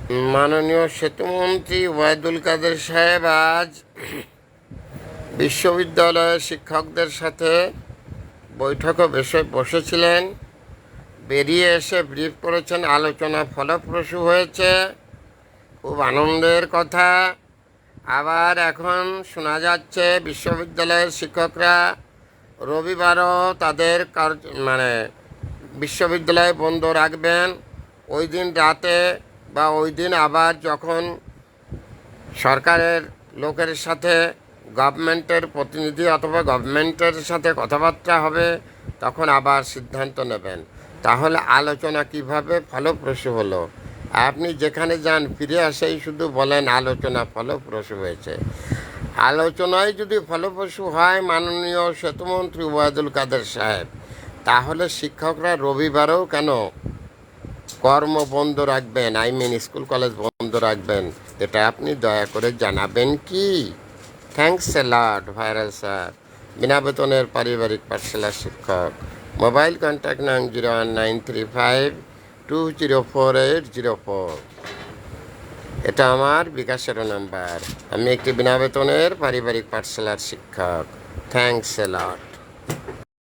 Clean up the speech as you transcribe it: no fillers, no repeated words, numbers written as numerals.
মাননীয় সেতুমন্ত্রী ওবায়দুল কাদের সাহেব আজ বিশ্ববিদ্যালয়ের শিক্ষকদের সাথে বৈঠকে বসেছিলেন। বেরিয়ে এসে ব্রিফ করেছেন, আলোচনা ফলপ্রসূ হয়েছে, খুব আনন্দের কথা। আবার এখন শোনা যাচ্ছে বিশ্ববিদ্যালয়ের শিক্ষকরা রবিবারও তাদের বিশ্ববিদ্যালয় বন্ধ রাখবেন। ওই দিন রাতে বা ওই দিন আবার যখন সরকারের লোকের সাথে গভর্নমেন্টের প্রতিনিধি অথবা গভর্নমেন্টের সাথে কথাবার্তা হবে, তখন আবার সিদ্ধান্ত নেবেন। তাহলে আলোচনা কিভাবে ফলপ্রসূ হলো? আপনি যেখানে যান ফিরে আসেই শুধু বলেন আলোচনা ফলপ্রসূ হয়েছে। আলোচনায় যদি ফলপ্রসূ হয় মাননীয় সেতুমন্ত্রী ওবায়দুল কাদের সাহেব, তাহলে শিক্ষকরা রবিবারেও কেন কর্ম বন্ধ রাখবেন, স্কুল কলেজ বন্ধ রাখবেন? এটা আপনি দয়া করে জানাবেন কি? Thanks a lot viral sir, বিনা বেতনের পারিবারিক পাঠশালার শিক্ষক। Mobile contact 9135204804। এটা আমার বিকাশের নাম্বার। আমি একটি বিনা বেতনের পারিবারিক পাঠশালার শিক্ষক। Thanks a lot.